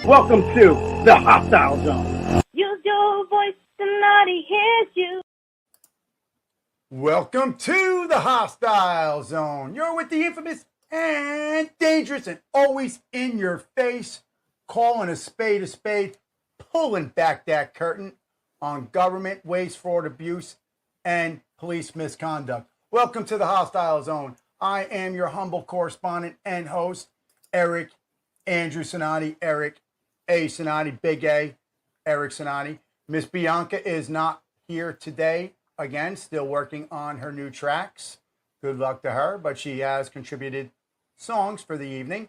Welcome to the Hostile Zone. Use your voice, Cinotti hears you. Welcome to the Hostile Zone. You're with the infamous and dangerous and always in your face, calling a spade, pulling back that curtain on government waste, fraud, abuse, and police misconduct. Welcome to the Hostile Zone. I am your humble correspondent and host, Eric Andrew Cinotti, Eric A. Cinotti, Big A, Eric Cinotti. Miss Bianca is not here today. Again, still working on her new tracks. Good luck to her, but she has contributed songs for the evening.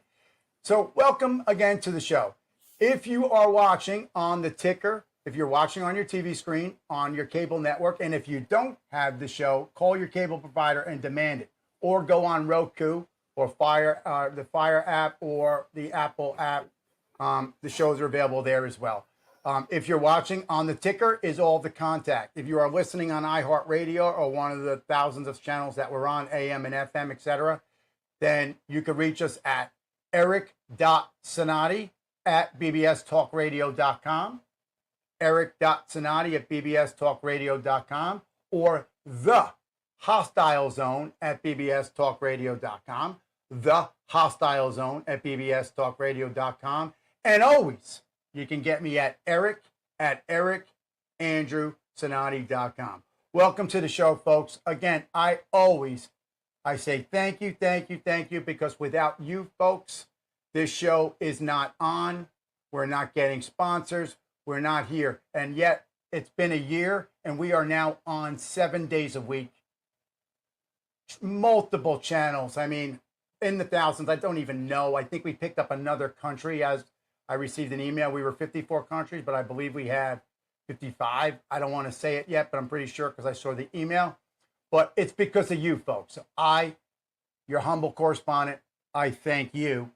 So welcome again to the show. If you are watching on the ticker, if you're watching on your TV screen, on your cable network, and if you don't have the show, call your cable provider and demand it. Or go on Roku or the Fire app or the Apple app. The shows are available there as well. If you're watching on the ticker is all the contact. If you are listening on iHeartRadio or one of the thousands of channels that we're on, AM and FM, etc., then you can reach us at eric.cinotti@bbstalkradio.com, eric.cinotti@bbstalkradio.com, or the Hostile Zone at bbstalkradio.com, the Hostile Zone at bbstalkradio.com, and always you can get me at eric@ericandrewcinotti.com. Welcome to the show, folks. Again, I say thank you, because without you folks, this show is not on. We're not getting sponsors. We're not here. And yet it's been a year and we are now on 7 days a week. Multiple channels. I mean, in the thousands. I don't even know. I think we picked up another country as I received an email. We were 54 countries, but I believe we had 55. I don't want to say it yet, but I'm pretty sure because I saw the email. But it's because of you folks. So your humble correspondent, I thank you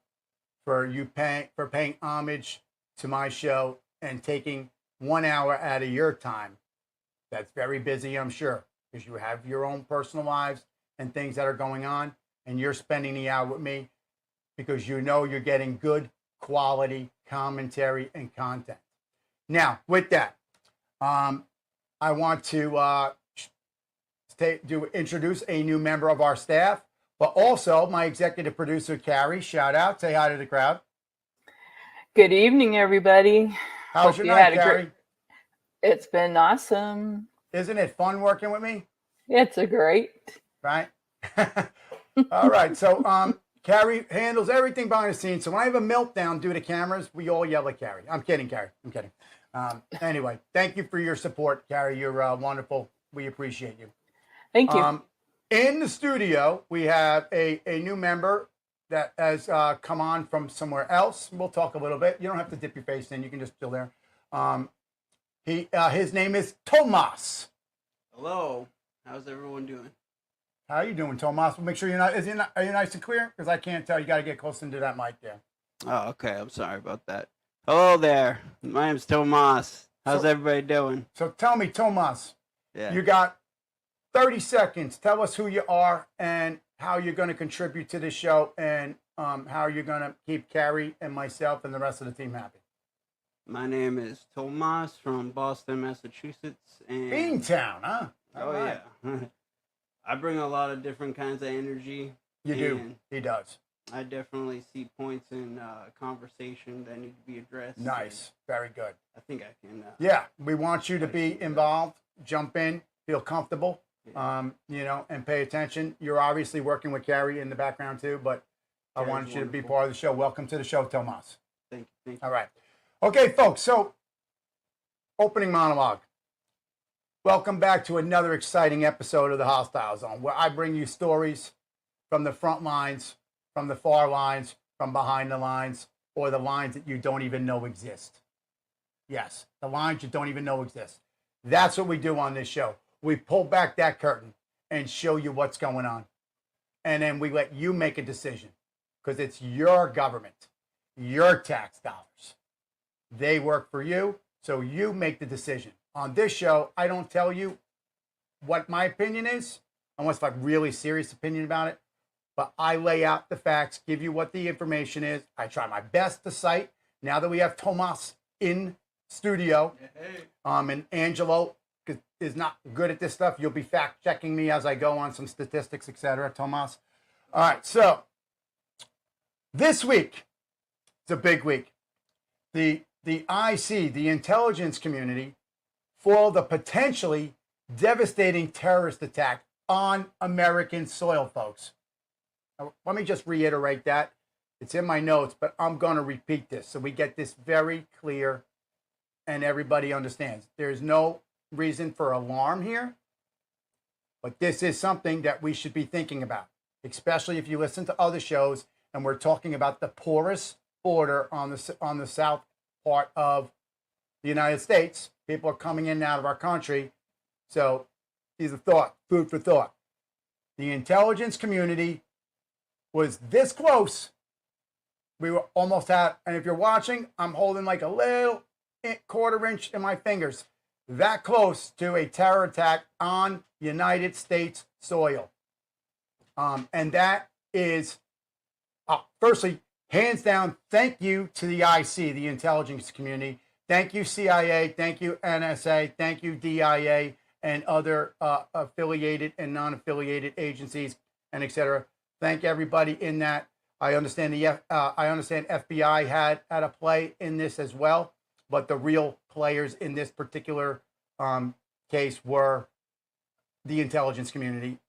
for paying homage to my show and taking 1 hour out of your time. That's very busy, I'm sure, because you have your own personal lives and things that are going on, and you're spending the hour with me because you know you're getting good quality commentary and content. Now, with that, I want to introduce a new member of our staff, but also my executive producer, Carrie. Shout out. Say hi to the crowd. Good evening, everybody. How's your night, Carrie? It's been awesome. Isn't it fun working with me? It's a great. Right? All right. So Carrie handles everything behind the scenes. So when I have a meltdown due to cameras, we all yell at Carrie. I'm kidding, Carrie. I'm kidding. Anyway, thank you for your support, Carrie. You're wonderful. We appreciate you. Thank you. In the studio, we have a new member that has come on from somewhere else. We'll talk a little bit. You don't have to dip your face in. You can just chill there. His name is Tomas. Hello. How's everyone doing? How are you doing, Tomas? Make sure are you nice and clear? Because I can't tell. You got to get close into that mic there. Oh, okay. I'm sorry about that. Hello there. My name's Tomas. How's everybody doing? So tell me, Tomas. Yeah. You got 30 seconds. Tell us who you are and how you're going to contribute to this show and how you're going to keep Carrie and myself and the rest of the team happy. My name is Tomas from Boston, Massachusetts. And Beantown, huh? All right. Yeah. I bring a lot of different kinds of energy. You do. He does. I definitely see points in conversation that need to be addressed. Nice. Very good. I think I can. Yeah. We want you to be involved, jump in, feel comfortable, and pay attention. You're obviously working with Carrie in the background too, but I wanted you to be part of the show. Welcome to the show, Tomas. Thank you. All right. Okay, folks. So, opening monologue. Welcome back to another exciting episode of the Hostile Zone, where I bring you stories from the front lines, from the far lines, from behind the lines, or the lines that you don't even know exist. Yes, the lines you don't even know exist. That's what we do on this show. We pull back that curtain and show you what's going on. And then we let you make a decision, because it's your government, your tax dollars. They work for you, so you make the decision. On this show, I don't tell you what my opinion is, unless I have a really serious opinion about it. But I lay out the facts, give you what the information is. I try my best to cite. Now that we have Tomas in studio, and Angelo is not good at this stuff, you'll be fact checking me as I go on some statistics, etc. Tomas. All right, so this week, it's a big week. The IC, the intelligence community, foiled a potentially devastating terrorist attack on American soil, folks. Now, let me just reiterate that. It's in my notes, but I'm going to repeat this so we get this very clear and everybody understands. There's no reason for alarm here, but this is something that we should be thinking about, especially if you listen to other shows and we're talking about the porous border on the south part of the United States. People are coming in and out of our country. So these are food for thought. The intelligence community was this close. We were almost at, and if you're watching, I'm holding like a little quarter inch in my fingers, that close to a terror attack on United States soil. And that is, firstly, hands down, thank you to the IC, the intelligence community. Thank you, CIA. Thank you, NSA. Thank you, DIA, and other affiliated and non-affiliated agencies, and etc. Thank everybody in that. I understand FBI had a play in this as well, but the real players in this particular case were the intelligence community,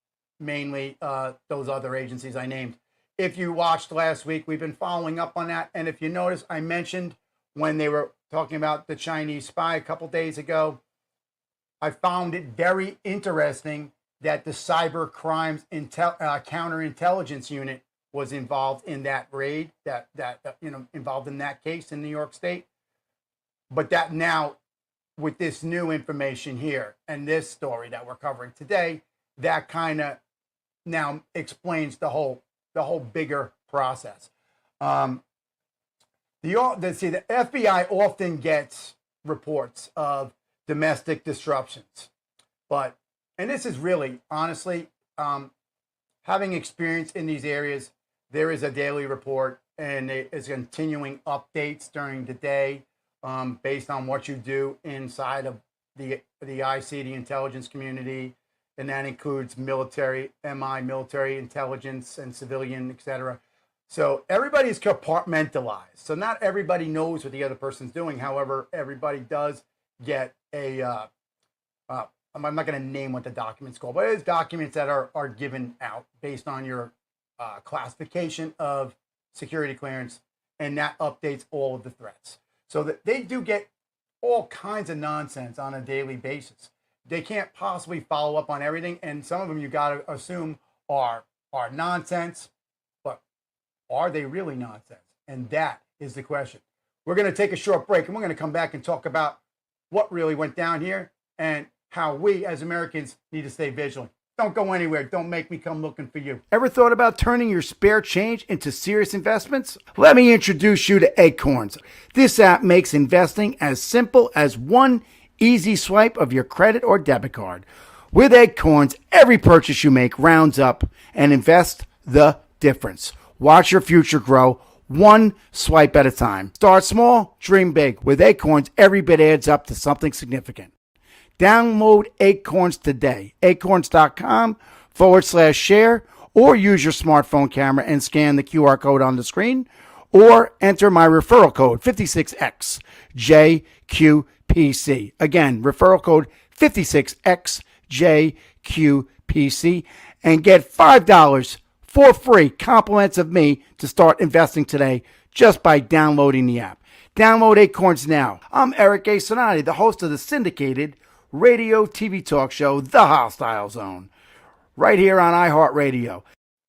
mainly those other agencies I named. If you watched last week, we've been following up on that. And if you notice, I mentioned when they were talking about the Chinese spy a couple days ago, I found it very interesting that the cyber crimes counterintelligence unit was involved in that raid, involved in that case in New York State. But that now, with this new information here and this story that we're covering today, that kind of now explains the whole bigger process. The FBI often gets reports of domestic disruptions, and this is really, honestly, having experience in these areas, there is a daily report and it is continuing updates during the day based on what you do inside of the IC, the intelligence community, and that includes military intelligence, and civilian, etc. So everybody's compartmentalized. So not everybody knows what the other person's doing. However, everybody does get I'm not going to name what the document's called, but it's documents that are given out based on your classification of security clearance, and that updates all of the threats. So that they do get all kinds of nonsense on a daily basis. They can't possibly follow up on everything, and some of them you got to assume are nonsense, but are they really nonsense? And that is the question. We're going to take a short break, and we're going to come back and talk about what really went down here and how we as Americans need to stay vigilant. Don't go anywhere. Don't make me come looking for you. Ever thought about turning your spare change into serious investments? Let me introduce you to Acorns. This app makes investing as simple as one easy swipe of your credit or debit card. With Acorns, every purchase you make rounds up and invest the difference. Watch your future grow one swipe at a time. Start small, dream big. With Acorns, every bit adds up to something significant. Download Acorns today. Acorns.com/share, or use your smartphone camera and scan the QR code on the screen, or enter my referral code 56XJQPC. Again, referral code 56XJQPC, and get $5 for free compliments of me to start investing today just by downloading the app. Download Acorns now. I'm Eric A. Cinotti, the host of the syndicated radio TV talk show, The Hostile Zone, right here on iHeartRadio.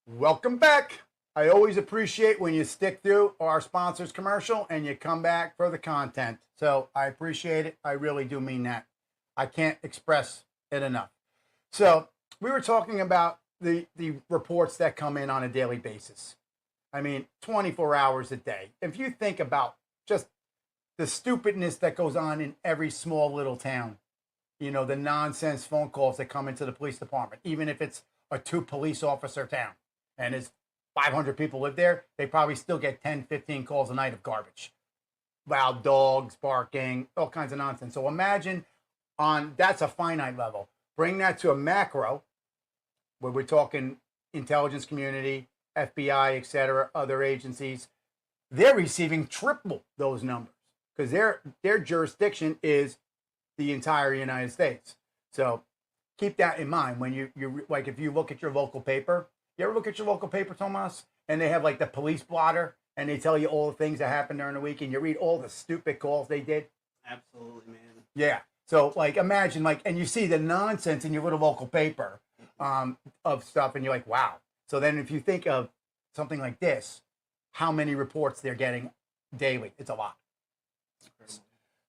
Welcome back. I always appreciate when you stick through our sponsor's commercial and you come back for the content. So I appreciate it. I really do mean that. I can't express it enough. So we were talking about the reports that come in on a daily basis. I mean, 24 hours a day. If you think about just the stupidness that goes on in every small little town, you know, the nonsense phone calls that come into the police department, even if it's a 2 police officer town and it's 500 people live there, they probably still get 10, 15 calls a night of garbage. Loud dogs barking, all kinds of nonsense. So imagine that's a finite level. Bring that to a macro, where we're talking intelligence community, FBI, etc., other agencies. They're receiving triple those numbers because their jurisdiction is the entire United States. So keep that in mind when you like, if you look at your local paper. You ever look at your local paper, Tomas, and they have like the police blotter and they tell you all the things that happened during the week and you read all the stupid calls they did? Absolutely, man. Yeah. So like imagine like, and you see the nonsense in your little local paper of stuff and you're like, wow. So then if you think of something like this, how many reports they're getting daily? It's a lot.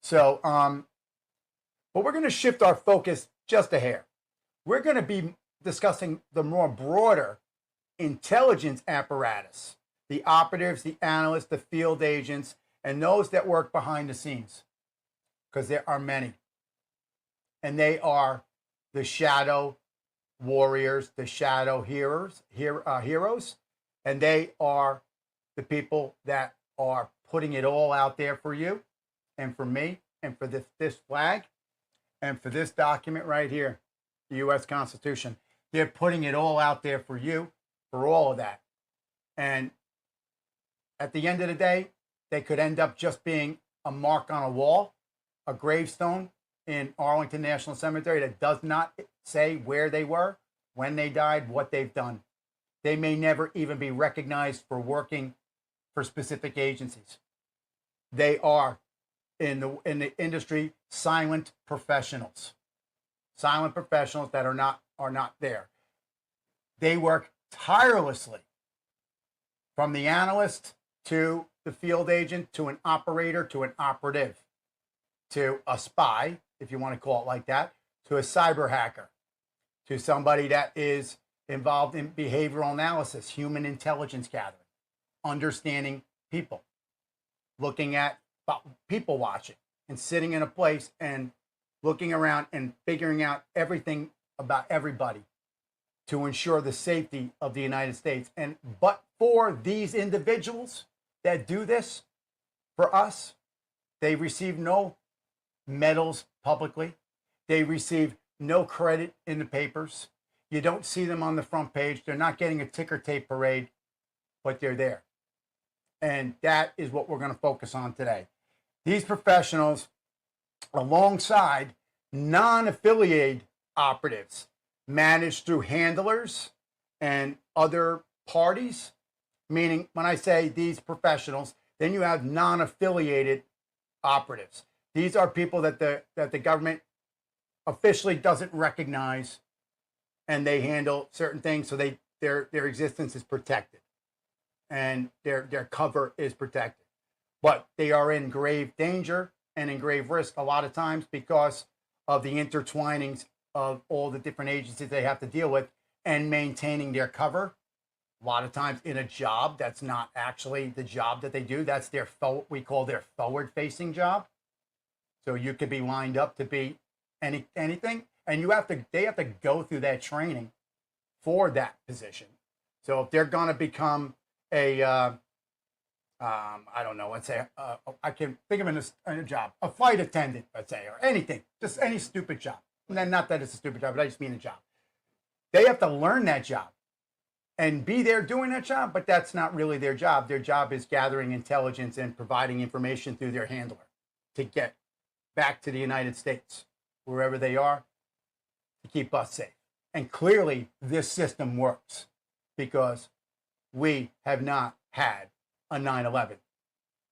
So, but we're going to shift our focus just a hair. We're going to be discussing the more broader intelligence apparatus, the operatives, the analysts, the field agents, and those that work behind the scenes, because there are many. And they are the shadow warriors, the shadow heroes, and they are the people that are putting it all out there for you and for me and for this flag and for this document right here, the U.S. Constitution. They're putting it all out there for you, for all of that. And at the end of the day, they could end up just being a mark on a wall, a gravestone in Arlington National Cemetery that does not say where they were, when they died, what they've done. They may never even be recognized for working for specific agencies. They are, in the industry, silent professionals. Silent professionals that are not there. They work tirelessly, from the analyst to the field agent to an operator to an operative to a spy, if you want to call it like that, to a cyber hacker, to somebody that is involved in behavioral analysis, human intelligence gathering, understanding people, looking at people watching and sitting in a place and looking around and figuring out everything about everybody to ensure the safety of the United States. And but for these individuals that do this for us, they receive no medals publicly. They receive no credit in the papers. You don't see them on the front page. They're not getting a ticker tape parade, but they're there. And that is what we're going to focus on today. These professionals, alongside non-affiliated operatives, managed through handlers and other parties, meaning when I say these professionals, then you have non-affiliated operatives. These are people that the government officially doesn't recognize, and they handle certain things, so their existence is protected and their cover is protected. But they are in grave danger and in grave risk a lot of times because of the intertwinings of all the different agencies they have to deal with and maintaining their cover. A lot of times in a job that's not actually the job that they do. That's we call their forward-facing job. So you could be lined up to be anything, and they have to go through that training for that position. So if they're going to become a I don't know, let's say I can think of in a job, a flight attendant, let's say, or anything, just any stupid job. And then not that it's a stupid job, but I just mean a job. They have to learn that job and be there doing that job, but that's not really their job. Their job is gathering intelligence and providing information through their handler to get back to the United States, wherever they are, to keep us safe. And clearly this system works because we have not had a 9/11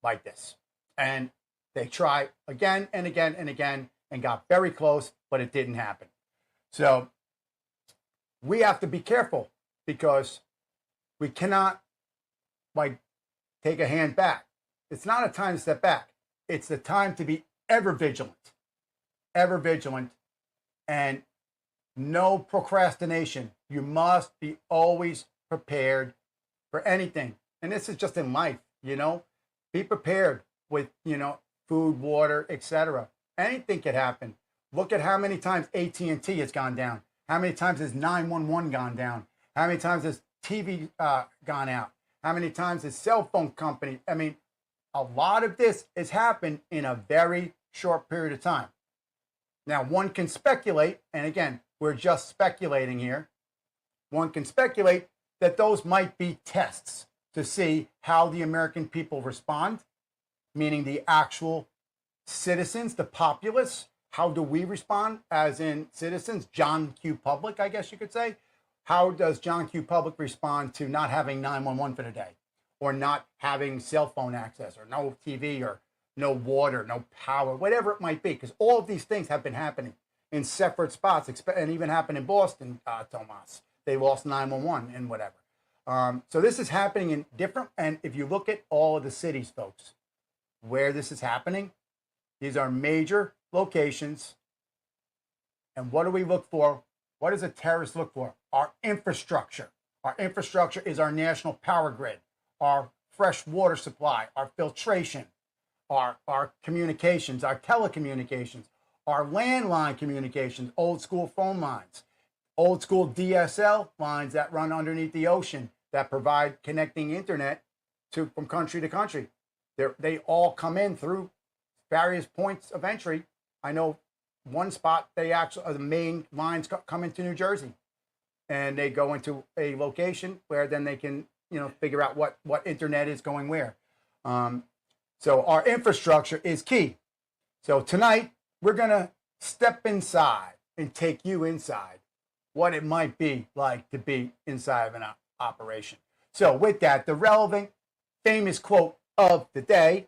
like this. And they try again and again and again, and got very close, but it didn't happen. So we have to be careful because we cannot take a hand back. It's not a time to step back. It's the time to be ever vigilant, and no procrastination. You must be always prepared for anything. And this is just in life, be prepared with, food, water, etc. Anything could happen. Look at how many times AT&T has gone down. How many times has 911 gone down? How many times has TV gone out? How many times has cell phone company? I mean, a lot of this has happened in a very short period of time. Now, one can speculate, and again, we're just speculating here. One can speculate that those might be tests to see how the American people respond, meaning the actual citizens, the populace. How do we respond as in citizens? John Q. Public, I guess you could say. How does John Q. Public respond to not having 911 for the day, or not having cell phone access, or no TV, or no water, no power, whatever it might be? Because all of these things have been happening in separate spots, and even happened in Boston, Tomas. They lost 911 and whatever. So this is happening in different, and if you look at all of the cities, folks, where this is happening, these are major locations. And what do we look for? What does a terrorist look for? Our infrastructure. Our infrastructure is our national power grid, our fresh water supply, our filtration, our communications, our telecommunications, our landline communications, old school phone lines, old school DSL lines that run underneath the ocean that provide connecting internet from country to country. They all come in through various points of entry. I know one spot, the main lines come into New Jersey, and they go into a location where then they can, figure out what internet is going where. So our infrastructure is key. So tonight, we're going to step inside and take you inside what it might be like to be inside of an operation. So with that, the relevant, famous quote of the day: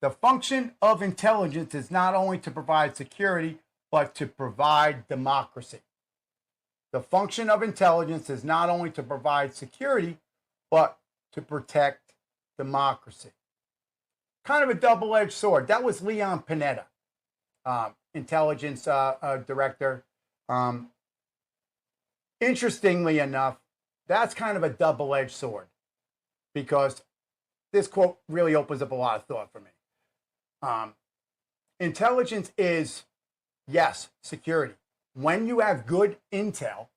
the function of intelligence is not only to provide security, but to provide democracy. The function of intelligence is not only to provide security, but to protect democracy. Kind of a double-edged sword. That was Leon Panetta, intelligence director. Interestingly enough, that's kind of a double-edged sword, because this quote really opens up a lot of thought for me. Intelligence is, yes, security. When you have good intel,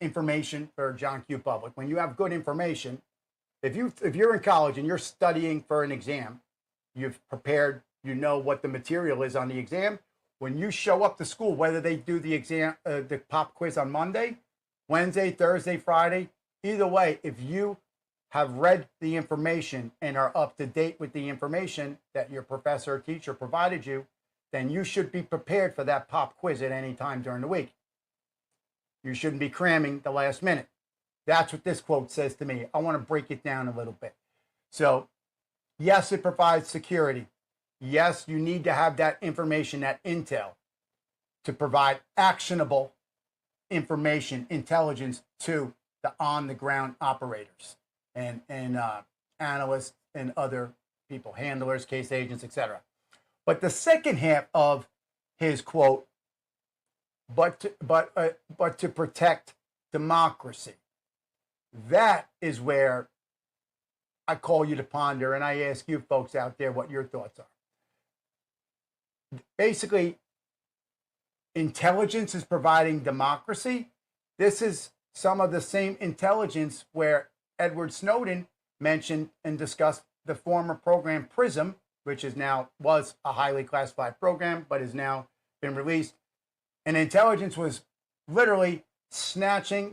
information for John Q. Public, when you have good information, if you're in college and you're studying for an exam, you've prepared, you know what the material is on the exam. When you show up to school, whether they do the exam, the pop quiz on Monday, Wednesday, Thursday, Friday, either way, if you have read the information and are up to date with the information that your professor or teacher provided you, then you should be prepared for that pop quiz at any time during the week. You shouldn't be cramming the last minute. That's what this quote says to me. I want to break it down a little bit. So, yes, it provides security. Yes, you need to have that information, that intel, to provide actionable information, intelligence to the on-the-ground operators and analysts and other people, handlers, case agents, etc. But the second half of his quote, but to protect democracy, that is where I call you to ponder, and I ask you folks out there what your thoughts are. Basically, intelligence is providing democracy. This is some of the same intelligence where Edward Snowden mentioned and discussed the former program PRISM, which was a highly classified program, but has now been released. And intelligence was literally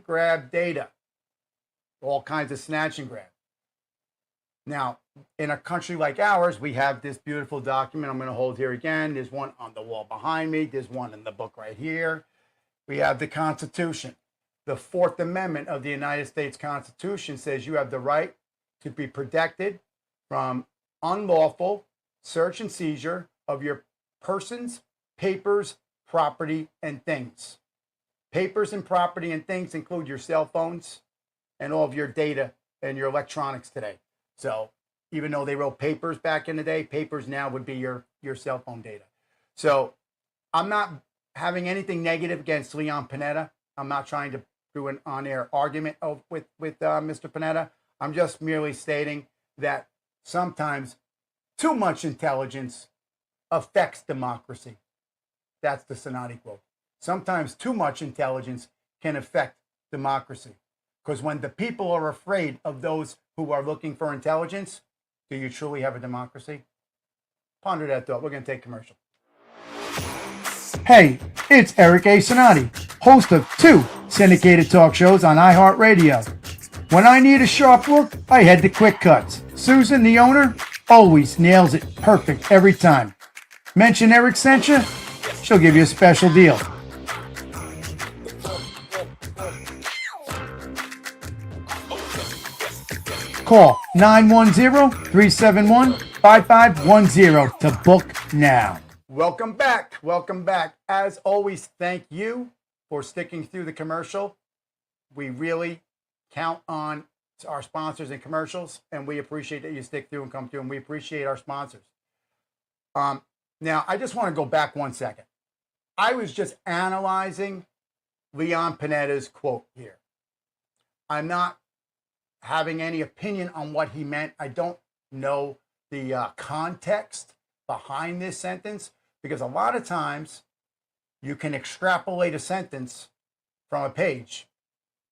grab data, all kinds of snatch and grab. Now, in a country like ours, we have this beautiful document I'm going to hold here again. There's one on the wall behind me. There's one in the book right here. We have the Constitution. The Fourth Amendment of the United States Constitution says you have the right to be protected from unlawful search and seizure of your persons, papers, property, and things. Papers and property and things include your cell phones and all of your data and your electronics today. So even though they wrote papers back in the day, papers now would be your cell phone data. So I'm not having anything negative against Leon Panetta. I'm not trying to do an on-air argument with Mr. Panetta. I'm just merely stating that sometimes too much intelligence affects democracy. That's the Cinotti quote. Sometimes too much intelligence can affect democracy. Because when the people are afraid of those who are looking for intelligence, do you truly have a democracy? Ponder that thought. We're going to take commercial. Hey, it's Eric A. Cinotti, host of 2 syndicated talk shows on iHeartRadio. When I need a sharp look, I head to Quick Cuts. Susan, the owner, always nails it perfect every time. Mention Eric sent you, she'll give you a special deal. Call 910-371-5510 to book now. Welcome back. Welcome back. As always, thank you for sticking through the commercial. We really count on our sponsors and commercials, and we appreciate that you stick through and come through, and we appreciate our sponsors. Now, I just want to go back 1 second. I was just analyzing Leon Panetta's quote here. I'm not having any opinion on what he meant. I don't know the context behind this sentence, because a lot of times you can extrapolate a sentence from a page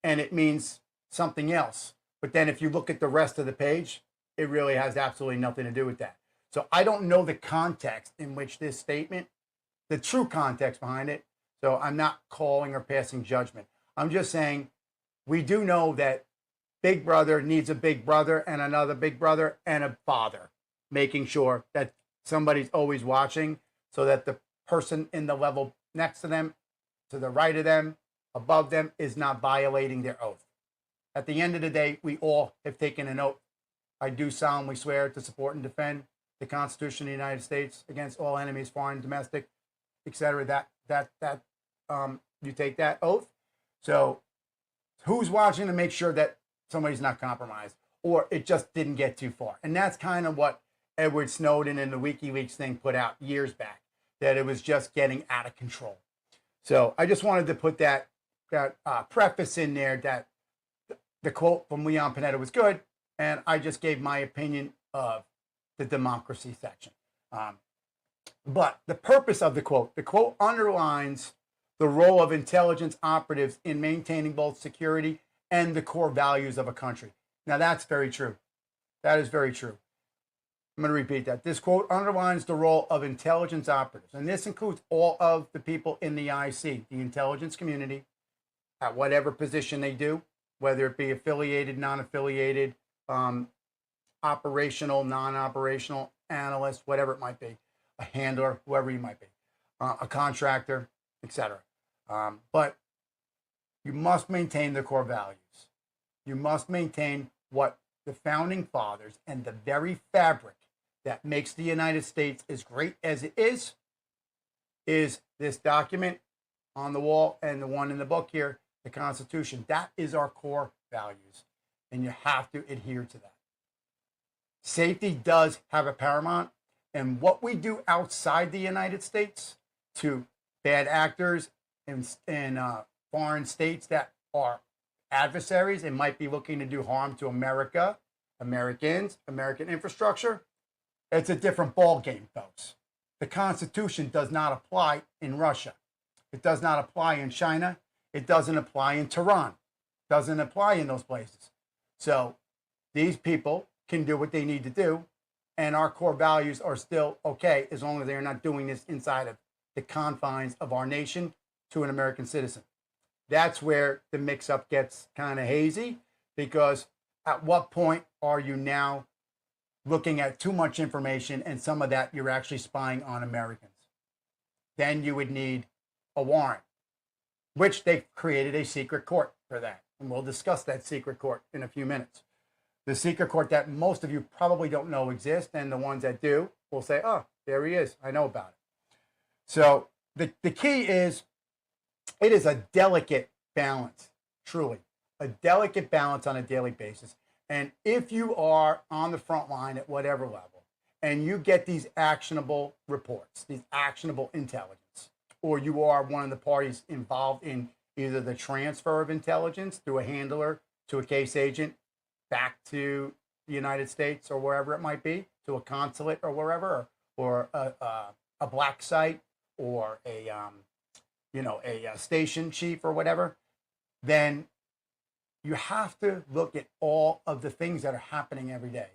and it means something else. But then if you look at the rest of the page, it really has absolutely nothing to do with that. So I don't know the context in which this statement, the true context behind it. So I'm not calling or passing judgment. I'm just saying we do know that Big Brother needs a big brother and another big brother and a father, making sure that somebody's always watching so that the person in the level next to them, to the right of them, above them, is not violating their oath. At the end of the day, we all have taken an oath. I do solemnly swear to support and defend the Constitution of the United States against all enemies, foreign, domestic, etc. You take that oath. So who's watching to make sure that somebody's not compromised or it just didn't get too far? And that's kind of what Edward Snowden and the WikiLeaks thing put out years back, that it was just getting out of control. So I just wanted to put that preface in there that the quote from Leon Panetta was good, and I just gave my opinion of the democracy section. But the purpose of the quote underlines the role of intelligence operatives in maintaining both security and the core values of a country. Now, that's very true. That is very true. I'm going to repeat that. This quote underlines the role of intelligence operatives, and this includes all of the people in the IC, the intelligence community, at whatever position they do, whether it be affiliated, non-affiliated, operational, non-operational, analyst, whatever it might be, a handler, whoever you might be, a contractor, etc. But you must maintain the core values. You must maintain what the founding fathers and the very fabric that makes the United States as great as it is this document on the wall and the one in the book here, the Constitution. That is our core values, and you have to adhere to that. Safety does have a paramount, and what we do outside the United States to bad actors in foreign states that are adversaries and might be looking to do harm to America, Americans, American infrastructure, it's a different ball game, folks. The Constitution does not apply in Russia. It does not apply in China. It doesn't apply in Tehran. It doesn't apply in those places. So these people can do what they need to do, and our core values are still okay as long as they're not doing this inside of the confines of our nation to an American citizen. That's where the mix-up gets kind of hazy, because at what point are you now looking at too much information, and some of that you're actually spying on Americans? Then you would need a warrant, which they've created a secret court for that. And we'll discuss that secret court in a few minutes. The secret court that most of you probably don't know exists, and the ones that do will say, oh, there he is, I know about it. So the key is, it is a delicate balance, truly. A delicate balance on a daily basis. And if you are on the front line at whatever level, and you get these actionable reports, these actionable intelligence, or you are one of the parties involved in either the transfer of intelligence through a handler to a case agent back to the United States or wherever it might be, to a consulate or wherever, or a black site, or a station chief or whatever, then you have to look at all of the things that are happening every day.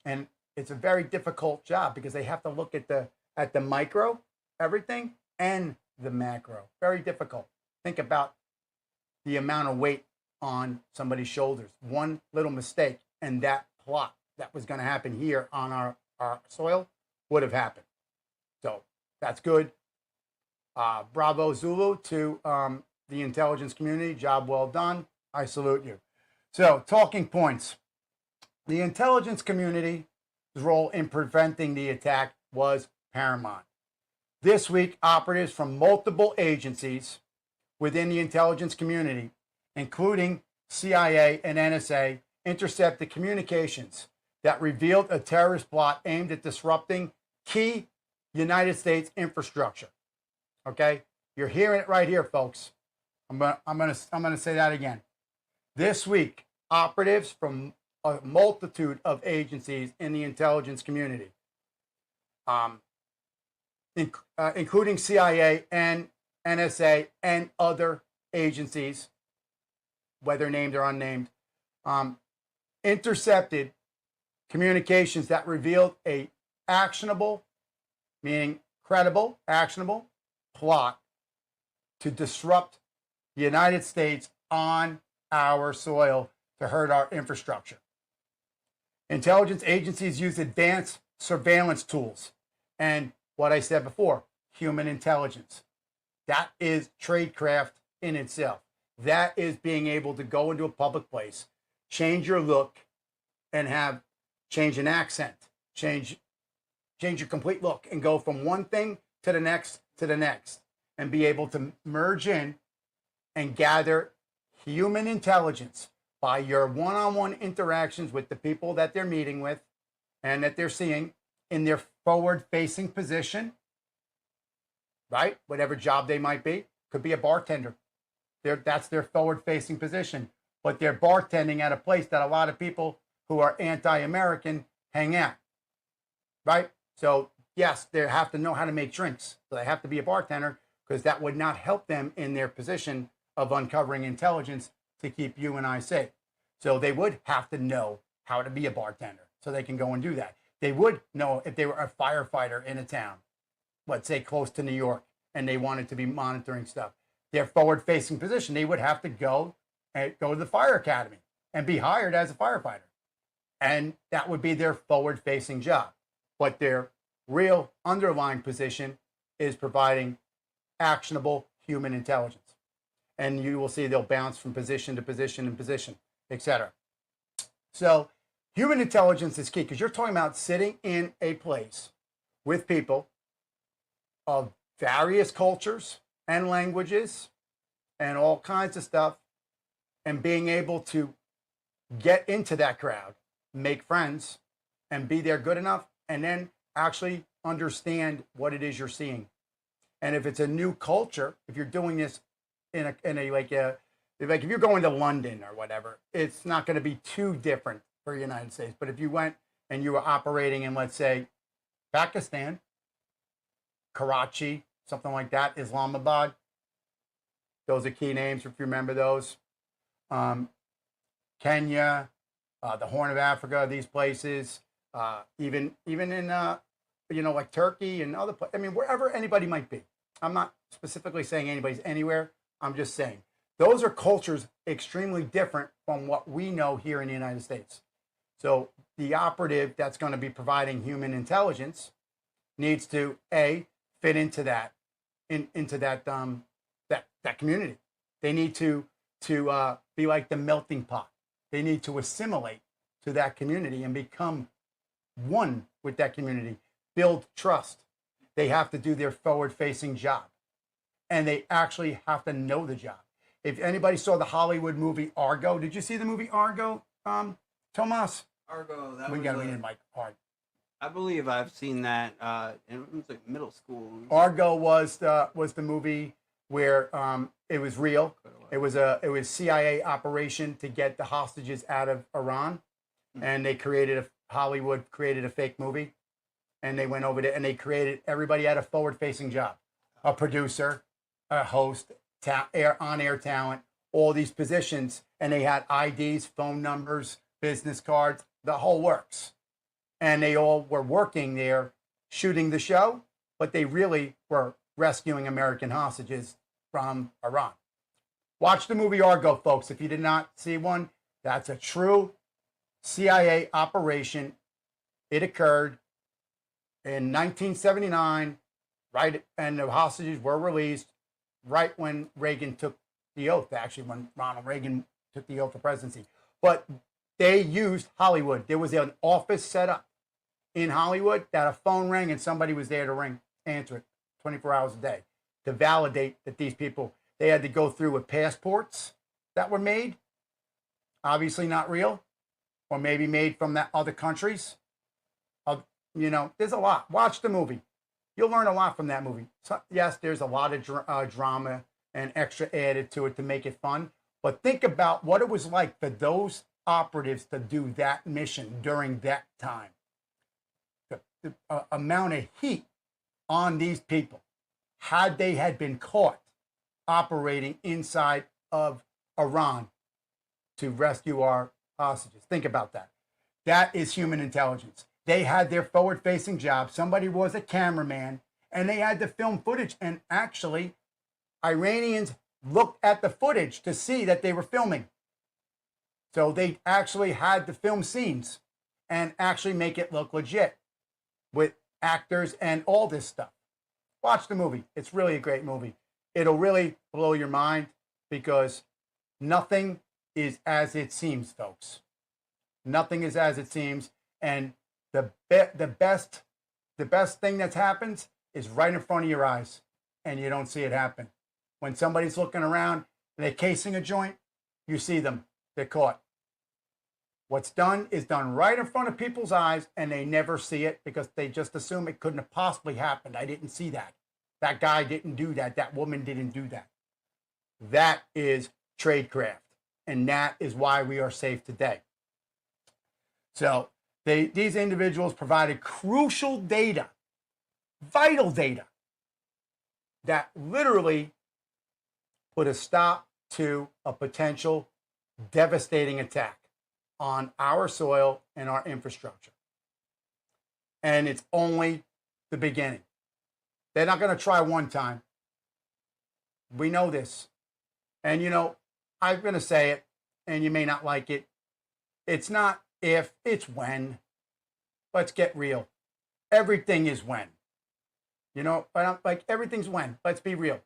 And it's a very difficult job because they have to look at the micro, everything, and the macro. Very difficult. Think about the amount of weight on somebody's shoulders. One little mistake and that plot that was going to happen here on our soil would have happened. So that's good. Bravo Zulu to the intelligence community. Job well done. I salute you. So, talking points. The intelligence community's role in preventing the attack was paramount. This week, operatives from multiple agencies within the intelligence community, including CIA and NSA, intercepted communications that revealed a terrorist plot aimed at disrupting key United States infrastructure. Okay, you're hearing it right here, folks. I'm gonna say that again. This week, operatives from a multitude of agencies in the intelligence community, including CIA and NSA and other agencies, whether named or unnamed, intercepted communications that revealed a actionable, meaning credible, actionable plot to disrupt the United States on our soil to hurt our infrastructure. Intelligence agencies use advanced surveillance tools and what I said before, human intelligence. That is tradecraft in itself. That is being able to go into a public place, change your look, and change an accent, change your complete look, and go from one thing to the next, and be able to merge in and gather human intelligence by your one-on-one interactions with the people that they're meeting with and that they're seeing in their forward-facing position, right? Whatever job they might be. Could be a bartender. That's their forward-facing position. But they're bartending at a place that a lot of people who are anti-American hang out, right? So, yes, they have to know how to make drinks. So they have to be a bartender because that would not help them in their position of uncovering intelligence to keep you and I safe. So they would have to know how to be a bartender so they can go and do that. They would know if they were a firefighter in a town, let's say close to New York, and they wanted to be monitoring stuff. Their forward-facing position, they would have to go to the fire academy and be hired as a firefighter. And that would be their forward-facing job. But their real underlying position is providing actionable human intelligence. And you will see they'll bounce from position to position and position, etc. So human intelligence is key because you're talking about sitting in a place with people of various cultures and languages and all kinds of stuff, and being able to get into that crowd, make friends, and be there good enough, and then actually understand what it is you're seeing. And if it's a new culture, if you're doing this if you're going to London or whatever, it's not going to be too different for the United States. But if you went and you were operating in, let's say, Pakistan, Karachi, something like that, Islamabad, those are key names if you remember those. Kenya, the Horn of Africa, these places, even in like Turkey and other places. I mean, wherever anybody might be. I'm not specifically saying anybody's anywhere. I'm just saying those are cultures extremely different from what we know here in the United States. So the operative that's going to be providing human intelligence needs to fit into that that community. They need to be like the melting pot. They need to assimilate to that community and become one with that community. Build trust. they have to do their forward-facing job. And they actually have to know the job. If anybody saw the Hollywood movie Argo, did you see the movie Argo, Tomas? Argo, that We was got to read it, Mike. Hard. I believe I've seen that. It was like middle school. Argo was the movie where it was real. It was CIA operation to get the hostages out of Iran, and they Hollywood created a fake movie, and they went over there and they created, everybody had a forward-facing job, a producer, a host, on-air talent, all these positions, and they had IDs, phone numbers, business cards, the whole works. And they all were working there shooting the show, but they really were rescuing American hostages from Iran. Watch the movie Argo, folks. If you did not see one, that's a true CIA operation. It occurred in 1979, right? And the hostages were released right when Reagan took the oath, actually, when Ronald Reagan took the oath of presidency. But they used Hollywood. There was an office set up in Hollywood that a phone rang and somebody was there to answer it 24 hours a day to validate that these people, they had to go through with passports that were made, obviously not real, or maybe made from that other countries. There's a lot. Watch the movie. You'll learn a lot from that movie. So, yes, there's a lot of drama and extra added to it to make it fun. But think about what it was like for those operatives to do that mission during that time. The amount of heat on these people, had they had been caught operating inside of Iran to rescue our hostages. Think about that. That is human intelligence. They had their forward-facing job. Somebody was a cameraman, and they had to film footage. And actually, Iranians looked at the footage to see that they were filming. So they actually had to film scenes and actually make it look legit with actors and all this stuff. Watch the movie. It's really a great movie. It'll really blow your mind because nothing is as it seems, folks. Nothing is as it seems. And the best thing that's happened is right in front of your eyes, and you don't see it happen. When somebody's looking around and they're casing a joint, you see them. They're caught. What's done is done right in front of people's eyes, and they never see it because they just assume it couldn't have possibly happened. I didn't see that. That guy didn't do that. That woman didn't do that. That is tradecraft, and that is why we are safe today. So these individuals provided crucial data, vital data, that literally put a stop to a potential devastating attack on our soil and our infrastructure. And it's only the beginning. They're not going to try one time. We know this. And, I'm going to say it, and you may not like it. It's not if, it's when. Let's get real. Everything is when. Everything's when. Let's be real.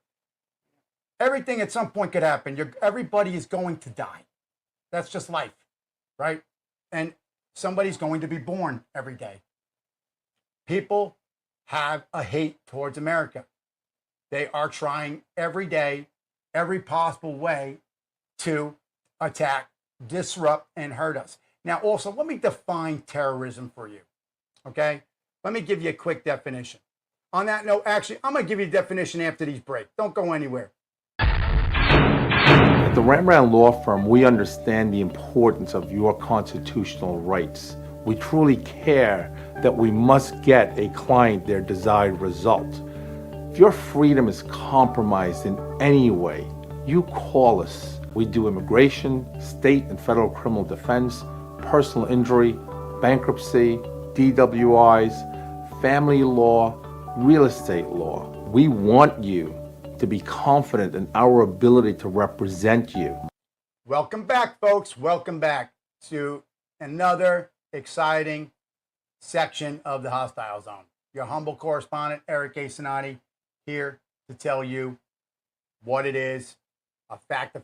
Everything at some point could happen. Everybody is going to die. That's just life, right? And somebody's going to be born every day. People have a hate towards America. They are trying every day, every possible way to attack, disrupt, and hurt us. Now, also, let me define terrorism for you, okay? Let me give you a quick definition. On that note, actually, I'm going to give you a definition after these breaks. Don't go anywhere. At the Rembrandt Law Firm, we understand the importance of your constitutional rights. We truly care that we must get a client their desired result. If your freedom is compromised in any way, you call us. We do immigration, state and federal criminal defense, personal injury, bankruptcy, DWIs, family law, real estate law. We want you to be confident in our ability to represent you. Welcome back, folks. Welcome back to another exciting section of the Hostile Zone. Your humble correspondent, Eric A. Cinotti, here to tell you what it is, a fact,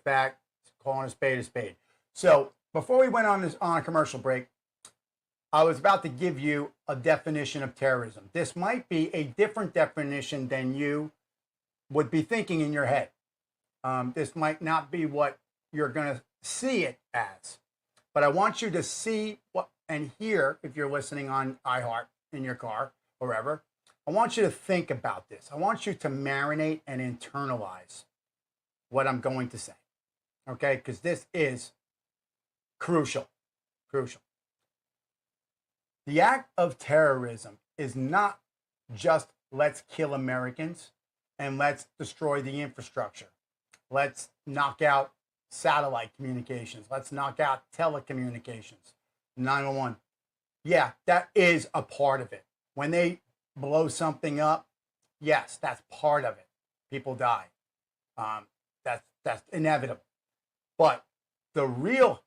calling a spade a spade. So before we went on a commercial break, I was about to give you a definition of terrorism. This might be a different definition than you would be thinking in your head. This might not be what you're going to see it as, but I want you to see what and hear, if you're listening on iHeart in your car, wherever, I want you to think about this. I want you to marinate and internalize what I'm going to say, okay? Because this is crucial, crucial. The act of terrorism is not just let's kill Americans and let's destroy the infrastructure. Let's knock out satellite communications. Let's knock out telecommunications, 911. Yeah, that is a part of it. When they blow something up, yes, that's part of it. People die. That's inevitable. But the real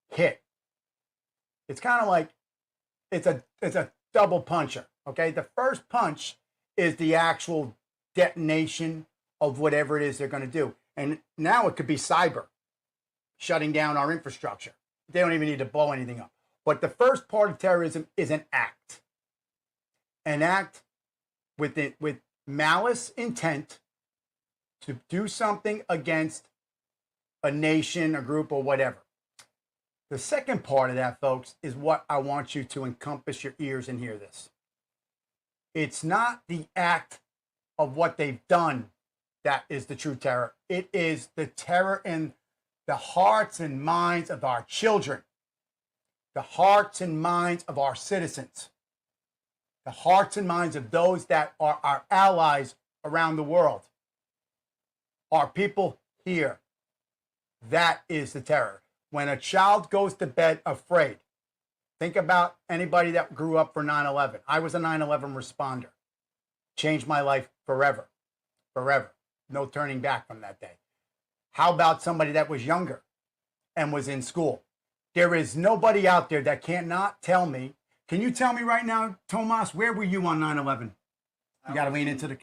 hit, it's kind of like it's a double puncher. Okay, the first punch is the actual detonation of whatever it is they're going to do, and now it could be cyber, shutting down our infrastructure. They don't even need to blow anything up. But the first part of terrorism is an act with malice intent to do something against a nation, a group, or whatever. The second part of that, folks, is what I want you to encompass your ears and hear this. It's not the act of what they've done that is the true terror. It is the terror in the hearts and minds of our children, the hearts and minds of our citizens, the hearts and minds of those that are our allies around the world, our people here. That is the terror. When a child goes to bed afraid, think about anybody that grew up for 9/11. I was a 9/11 responder. Changed my life forever, forever. No turning back from that day. How about somebody that was younger and was in school? There is nobody out there that cannot tell me. Can you tell me right now, Tomas, where were you on 9/11? You got to lean into the...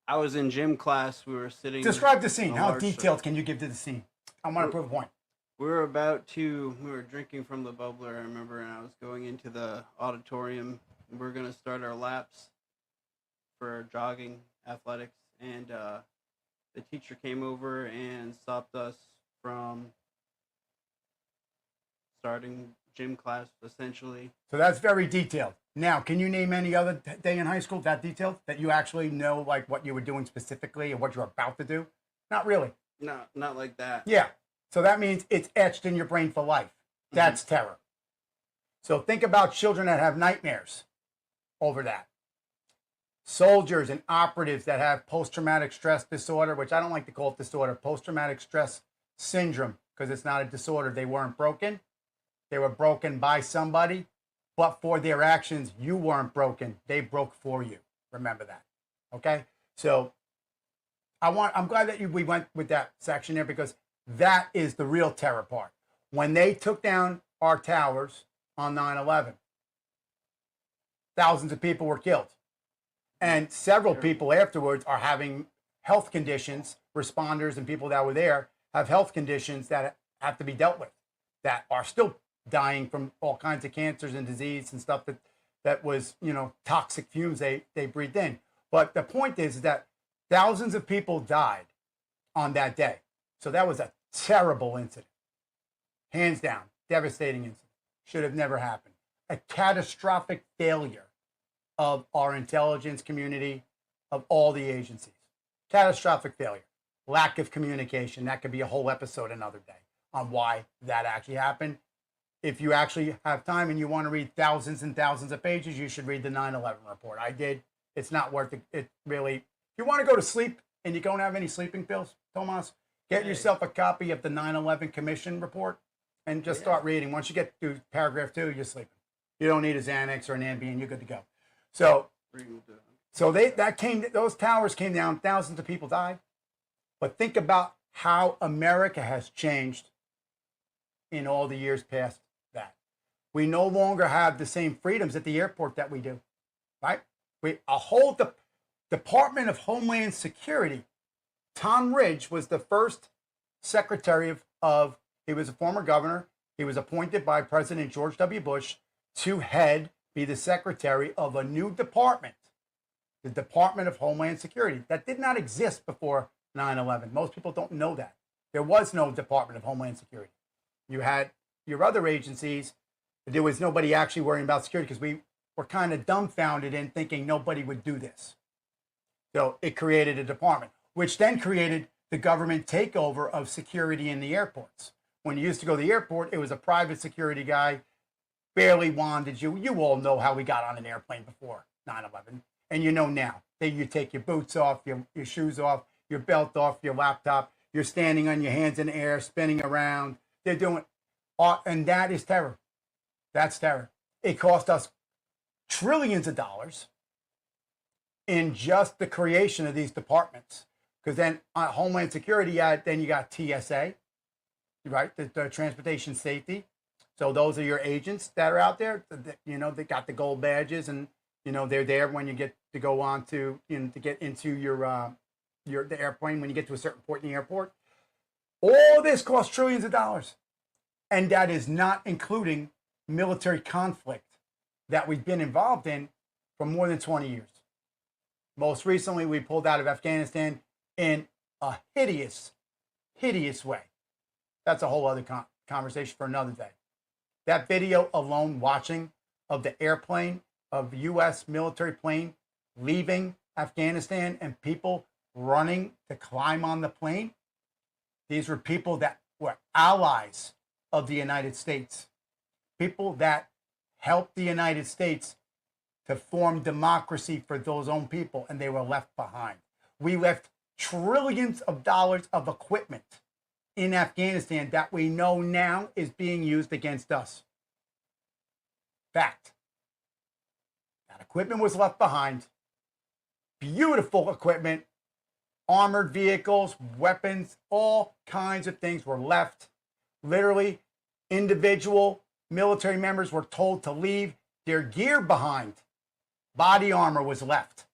I was in gym class. We were sitting... Describe the scene. How detailed can you give to the scene? I want to prove a point. We were drinking from the bubbler, I remember, and I was going into the auditorium. We were going to start our laps for jogging, athletics, and the teacher came over and stopped us from starting gym class, essentially. So that's very detailed. Now, can you name any other day in high school that detailed, that you actually know like what you were doing specifically and what you're about to do? Not really. No, not like that. Yeah. So that means it's etched in your brain for life. That's terror. So think about children that have nightmares over that. Soldiers and operatives that have post-traumatic stress disorder, which I don't like to call it disorder, post-traumatic stress syndrome, because it's not a disorder. They weren't broken. They were broken by somebody, but for their actions, you weren't broken. They broke for you. Remember that. Okay? So I'm glad that we went with that section there, because that is the real terror part. When they took down our towers on 9/11, thousands of people were killed. And several people afterwards are having health conditions. Responders and people that were there have health conditions that have to be dealt with, that are still dying from all kinds of cancers and disease and stuff that was, toxic fumes they breathed in. But the point is that thousands of people died on that day. So that was a terrible incident. Hands down, devastating incident. Should have never happened. A catastrophic failure of our intelligence community, of all the agencies. Catastrophic failure. Lack of communication. That could be a whole episode another day on why that actually happened. If you actually have time and you want to read thousands and thousands of pages, you should read the 9/11 report. I did. It's not worth it. It really, if you want to go to sleep and you don't have any sleeping pills, Tomas, get yourself a copy of the 9/11 Commission report and just start reading. Once you get to paragraph 2, you're sleeping. You don't need a Xanax or an Ambien. You're good to go. So those towers came down. Thousands of people died. But think about how America has changed in all the years past that. We no longer have the same freedoms at the airport that we do, right? A whole Department of Homeland Security. Tom Ridge was the first secretary of, he was a former governor. He was appointed by President George W. Bush to be the secretary of a new department, the Department of Homeland Security, that did not exist before 9/11. Most people don't know that. There was no Department of Homeland Security. You had your other agencies, but there was nobody actually worrying about security because we were kind of dumbfounded in thinking nobody would do this. So it created a department, which then created the government takeover of security in the airports. When you used to go to the airport, it was a private security guy, barely wanted you. You all know how we got on an airplane before 9/11. And you know now that you take your boots off, your shoes off, your belt off, your laptop, you're standing on your hands in the air, spinning around. They're doing, and that is terror. That's terror. It cost us trillions of dollars in just the creation of these departments. Because then Homeland Security, then you got TSA, right? The Transportation Safety. So those are your agents that are out there. You know, they got the gold badges, and you know they're there when you get to go on to, you know, to get into the airplane when you get to a certain port in the airport. All this costs trillions of dollars, and that is not including military conflict that we've been involved in for more than 20 years. Most recently, we pulled out of Afghanistan in a hideous, hideous way. That's a whole other conversation for another day. That video alone, watching of the airplane, of U.S. military plane leaving Afghanistan and people running to climb on the plane. These were people that were allies of the United States, people that helped the United States to form democracy for those own people, and they were left behind. We left trillions of dollars of equipment in Afghanistan that we know now is being used against us. Fact. That equipment was left behind. Beautiful equipment, armored vehicles, weapons, all kinds of things were left. Literally, individual military members were told to leave their gear behind. Body armor was left.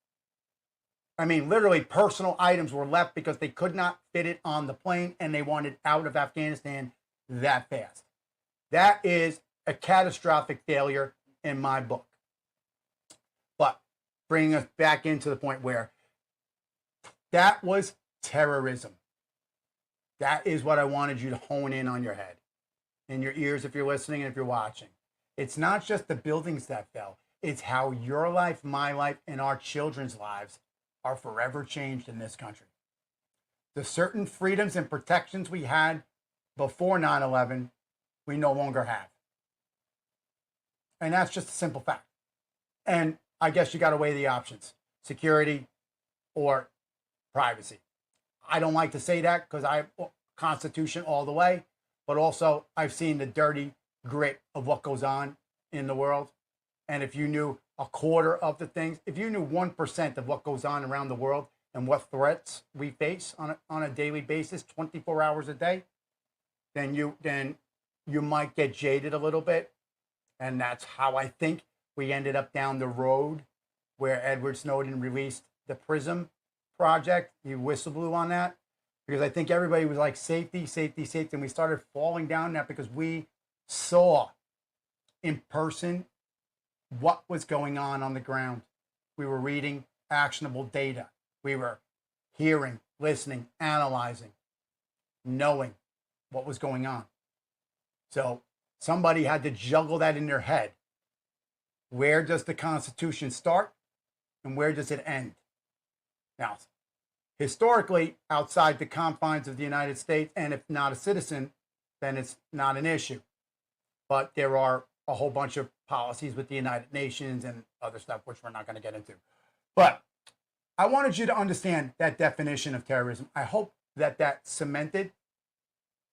I mean, literally personal items were left because they could not fit it on the plane and they wanted out of Afghanistan that fast. That is a catastrophic failure in my book. But bringing us back into the point where that was terrorism. That is what I wanted you to hone in on your head, in your ears if you're listening and if you're watching. It's not just the buildings that fell. It's how your life, my life, and our children's lives are forever changed in this country. The certain freedoms and protections we had before 9/11, we no longer have. And that's just a simple fact. And I guess you got to weigh the options, security or privacy. I don't like to say that because I Constitution all the way, but also I've seen the dirty grit of what goes on in the world. And if you knew a quarter of the things, if you knew 1% of what goes on around the world and what threats we face on a daily basis, 24 hours a day, then you might get jaded a little bit. And that's how I think we ended up down the road where Edward Snowden released the PRISM project. He whistleblew on that because I think everybody was like safety, safety, safety. And we started falling down that because we saw in person what was going on the ground. We were reading actionable data. We were hearing, listening, analyzing, knowing what was going on. So somebody had to juggle that in their head. Where does the Constitution start and where does it end? Now, historically, outside the confines of the United States, and if not a citizen, then it's not an issue. But there are a whole bunch of policies with the United Nations and other stuff, which we're not going to get into. But I wanted you to understand that definition of terrorism. I hope that cemented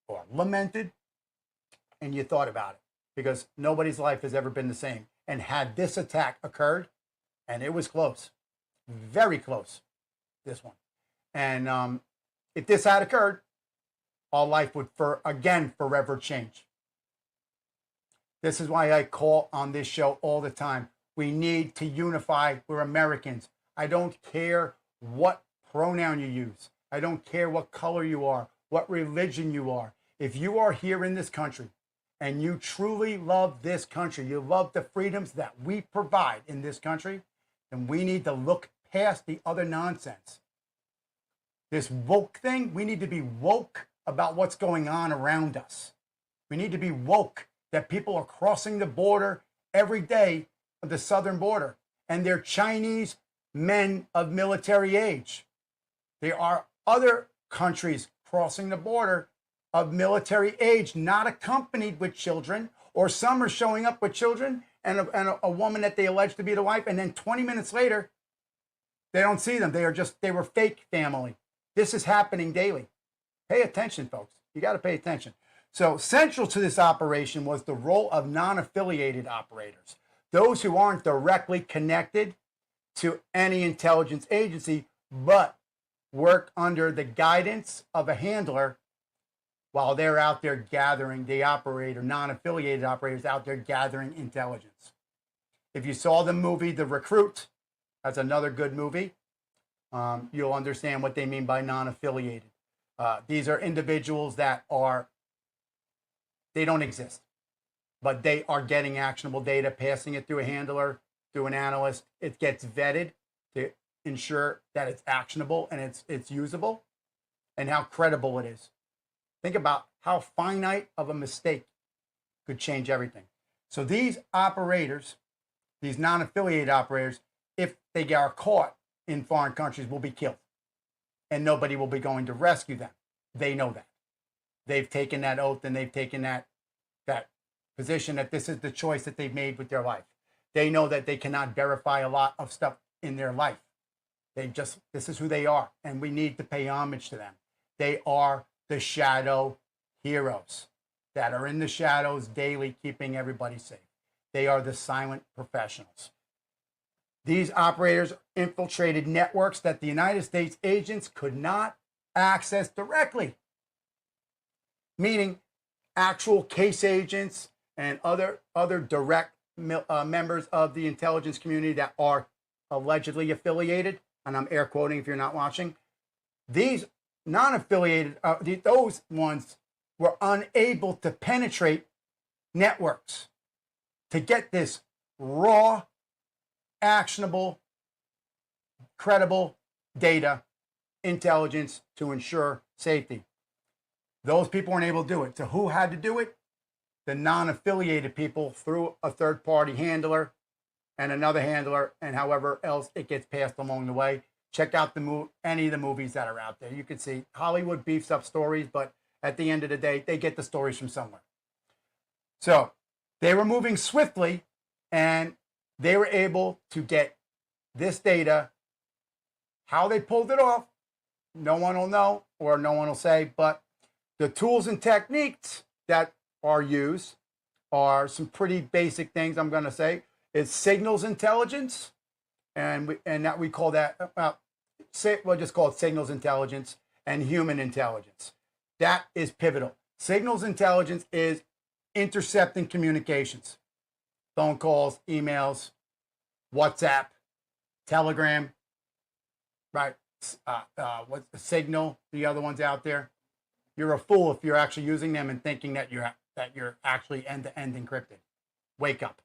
or lamented and you thought about it, because nobody's life has ever been the same. And had this attack occurred, and it was close, very close, this one. And if this had occurred, our life would forever change. This is why I call on this show all the time. We need to unify. We're Americans. I don't care what pronoun you use. I don't care what color you are, what religion you are. If you are here in this country and you truly love this country, you love the freedoms that we provide in this country, then we need to look past the other nonsense. This woke thing, we need to be woke about what's going on around us. We need to be woke that people are crossing the border every day of the southern border, and they're Chinese men of military age. There are other countries crossing the border of military age, not accompanied with children, or some are showing up with children and a woman that they allege to be the wife, and then 20 minutes later, they don't see them. They were fake family. This is happening daily. Pay attention, folks. You got to pay attention. So central to this operation was the role of non-affiliated operators, those who aren't directly connected to any intelligence agency, but work under the guidance of a handler while they're out there gathering, the operator, non-affiliated operators out there gathering intelligence. If you saw the movie The Recruit, that's another good movie, you'll understand what they mean by non-affiliated. These are individuals that they don't exist, but they are getting actionable data, passing it through a handler, through an analyst. It gets vetted to ensure that it's actionable and it's usable, and how credible it is. Think about how finite of a mistake could change everything. So these operators, these non-affiliated operators, if they are caught in foreign countries, will be killed, and nobody will be going to rescue them. They know that. They've taken that oath, and they've taken that position that this is the choice that they've made with their life. They know that they cannot verify a lot of stuff in their life. This is who they are, and we need to pay homage to them. They are the shadow heroes that are in the shadows daily, keeping everybody safe. They are the silent professionals. These operators infiltrated networks that the United States agents could not access directly, meaning actual case agents and other direct members of the intelligence community that are allegedly affiliated, and I'm air quoting if you're not watching. These non-affiliated, those ones were unable to penetrate networks to get this raw, actionable, credible data, intelligence to ensure safety. Those people weren't able to do it. So who had to do it? The non-affiliated people through a third-party handler and another handler, and however else it gets passed along the way. Check out any of the movies that are out there. You can see Hollywood beefs up stories, but at the end of the day, they get the stories from somewhere. So they were moving swiftly, and they were able to get this data. How they pulled it off, no one will know, or no one will say, but the tools and techniques that are used are some pretty basic things. I'm going to say it's signals intelligence, and we call that, we'll just call it signals intelligence and human intelligence. That is pivotal. Signals intelligence is intercepting communications, phone calls, emails, WhatsApp, Telegram, right? What's the Signal? The other ones out there. You're a fool if you're actually using them and thinking that you're actually end-to-end encrypted. Wake up.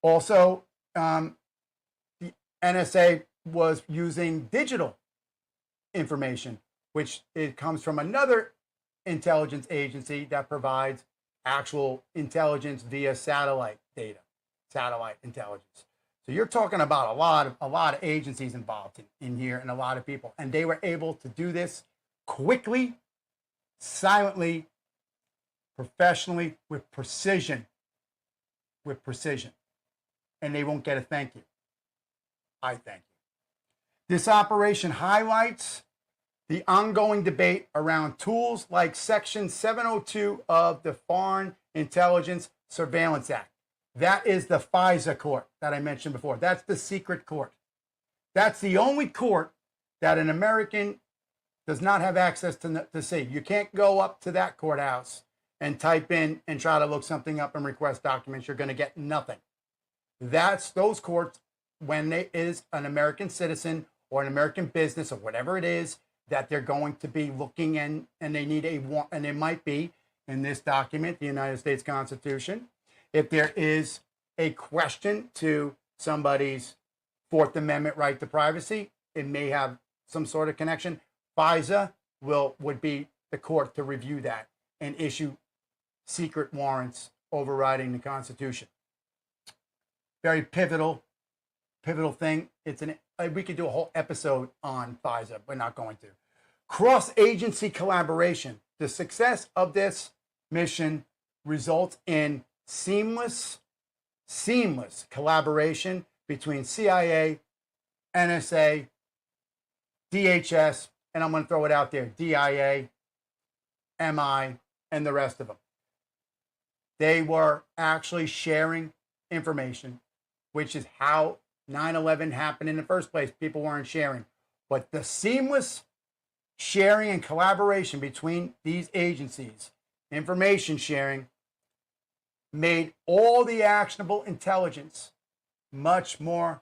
Also, the NSA was using digital information, which it comes from another intelligence agency that provides actual intelligence via satellite data, satellite intelligence. So you're talking about a lot of agencies involved in here, and a lot of people, and they were able to do this quickly, silently, professionally, with precision, and they won't get a thank you. I thank you. This operation highlights the ongoing debate around tools like Section 702 of the Foreign Intelligence Surveillance Act. That is the FISA court that I mentioned before. That's the secret court. That's the only court that an American does not have access to see. You can't go up to that courthouse and type in and try to look something up and request documents. You're going to get nothing. That's those courts, when it is an American citizen or an American business or whatever it is, that they're going to be looking and they need and it might be in this document, the United States Constitution, if there is a question to somebody's Fourth Amendment right to privacy, it may have some sort of connection. FISA would be the court to review that and issue secret warrants overriding the Constitution. Very pivotal thing. We could do a whole episode on FISA. We're not going to. Cross-agency collaboration. The success of this mission results in seamless collaboration between CIA, NSA, DHS, and I'm going to throw it out there, DIA, MI, and the rest of them. They were actually sharing information, which is how 9/11 happened in the first place. People weren't sharing. But the seamless sharing and collaboration between these agencies, information sharing, made all the actionable intelligence much more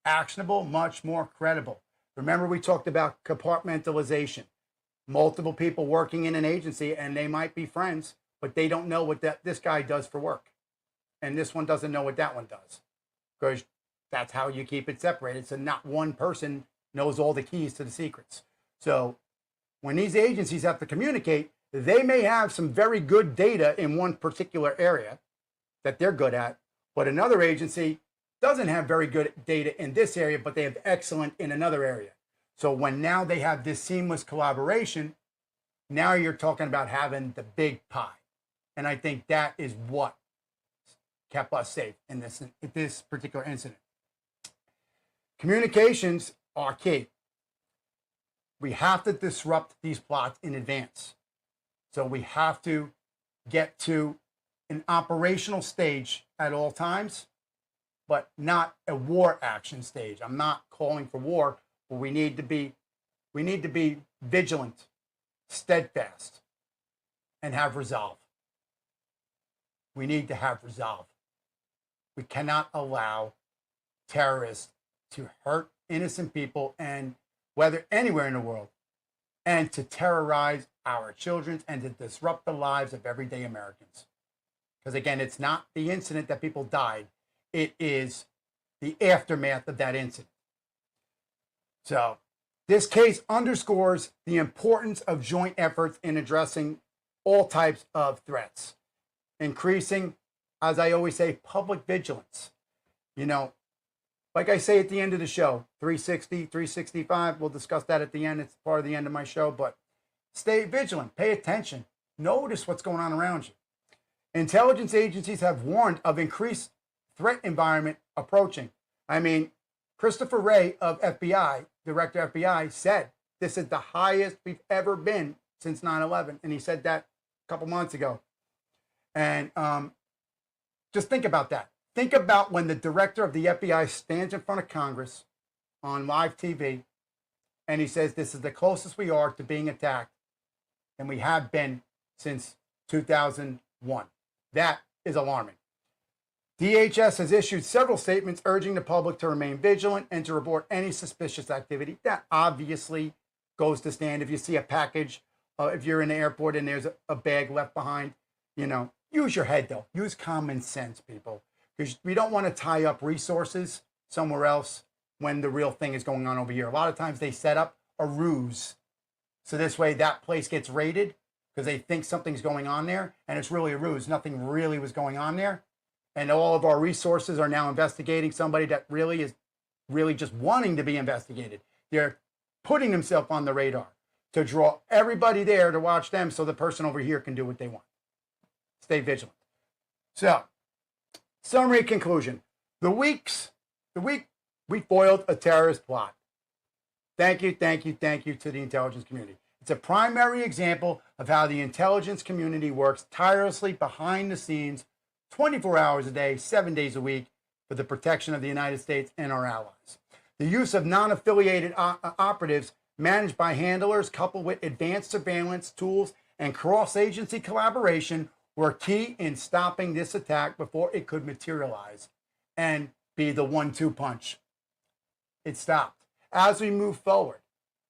actionable, much more credible. Remember, we talked about compartmentalization. Multiple people working in an agency, and they might be friends, but they don't know what this guy does for work. And this one doesn't know what that one does. Because that's how you keep it separated. So not one person knows all the keys to the secrets. So when these agencies have to communicate, they may have some very good data in one particular area that they're good at, but another agency doesn't have very good data in this area, but they have excellent in another area. So when now they have this seamless collaboration, now you're talking about having the big pie. And I think that is what kept us safe in this particular incident. Communications are key. We have to disrupt these plots in advance. So we have to get to an operational stage at all times, but not a war action stage. I'm not calling for war, but we need to be vigilant, steadfast, and have resolve. We need to have resolve. We cannot allow terrorists to hurt innocent people, and whether anywhere in the world, and to terrorize our children and to disrupt the lives of everyday Americans. Because again, it's not the incident that people died. It is the aftermath of that incident. So this case underscores the importance of joint efforts in addressing all types of threats, increasing, as I always say, public vigilance. You know, like I say at the end of the show, 360, 365, we'll discuss that at the end. It's part of the end of my show, but stay vigilant, pay attention, notice what's going on around you. Intelligence agencies have warned of increased threat environment approaching. I mean, Christopher Wray of FBI, Director of FBI, said this is the highest we've ever been since 9/11. And he said that a couple months ago. And just think about that. Think about when the director of the FBI stands in front of Congress on live TV and he says, this is the closest we are to being attacked and we have been since 2001. That is alarming. DHS has issued several statements urging the public to remain vigilant and to report any suspicious activity. That obviously goes to stand. If you see a package, if you're in the airport and there's a bag left behind, you know, use your head though. Use common sense, people. Because we don't want to tie up resources somewhere else when the real thing is going on over here. A lot of times they set up a ruse. So this way that place gets raided because they think something's going on there and it's really a ruse. Nothing really was going on there. And all of our resources are now investigating somebody that really is just wanting to be investigated. They're putting themselves on the radar to draw everybody there to watch them so the person over here can do what they want. Stay vigilant. So, summary conclusion. The week we foiled a terrorist plot. Thank you to the intelligence community. It's a primary example of how the intelligence community works tirelessly behind the scenes, 24 hours a day, 7 days a week, for the protection of the United States and our allies. The use of non-affiliated operatives managed by handlers, coupled with advanced surveillance tools and cross-agency collaboration, were key in stopping this attack before it could materialize and be the 1-2 punch. It stopped. As we move forward,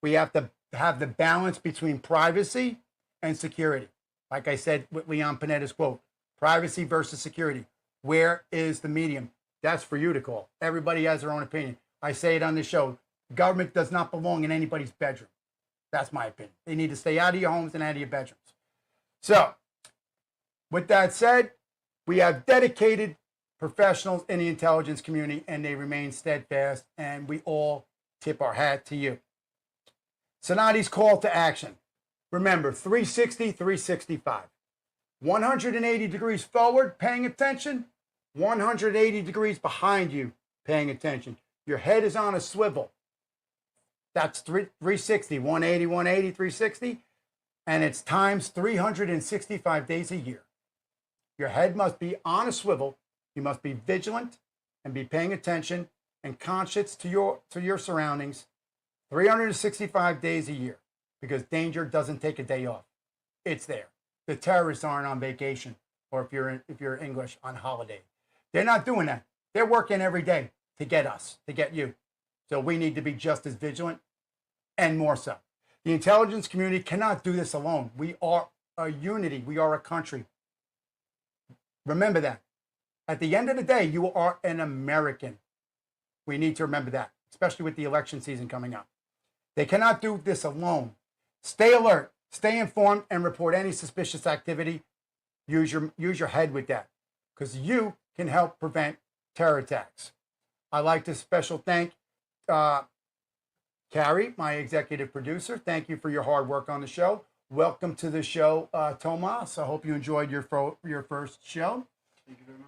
we have to have the balance between privacy and security. Like I said with Leon Panetta's quote, privacy versus security. Where is the medium? That's for you to call. Everybody has their own opinion. I say it on the show. Government does not belong in anybody's bedroom. That's my opinion. They need to stay out of your homes and out of your bedrooms. So, with that said, we have dedicated professionals in the intelligence community, and they remain steadfast, and we all tip our hat to you. Cinotti's call to action. Remember, 360, 365. 180 degrees forward, paying attention. 180 degrees behind you, paying attention. Your head is on a swivel. That's 360, 180, 180, 360. And it's times 365 days a year. Your head must be on a swivel. You must be vigilant and be paying attention and conscious to your surroundings 365 days a year, because danger doesn't take a day off. It's there. The terrorists aren't on vacation, or if you're English, on holiday. They're not doing that. They're working every day to get us, to get you. So we need to be just as vigilant and more so. The intelligence community cannot do this alone. We are a unity. We are a country. Remember that. At the end of the day, you are an American. We need to remember that, especially with the election season coming up. They cannot do this alone. Stay alert, stay informed, and report any suspicious activity. Use your head with that, because you can help prevent terror attacks. I'd like to special thank Carrie, my executive producer. Thank you for your hard work on the show. Welcome to the show, Tomas. I hope you enjoyed your first show. Thank you very much.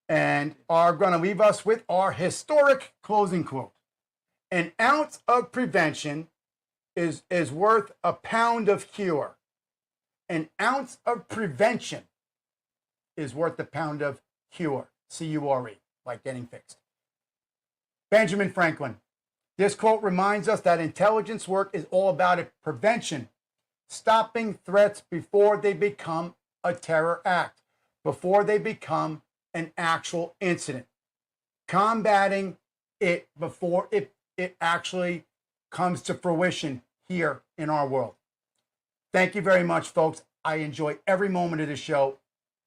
And are going to leave us with our historic closing quote. An ounce of prevention is worth a pound of cure. An ounce of prevention is worth a pound of cure. C-U-R-E, like getting fixed. Benjamin Franklin. This quote reminds us that intelligence work is all about prevention, stopping threats before they become a terror act, before they become an actual incident, combating it before it actually comes to fruition here in our world. Thank you very much, folks. I enjoy every moment of the show.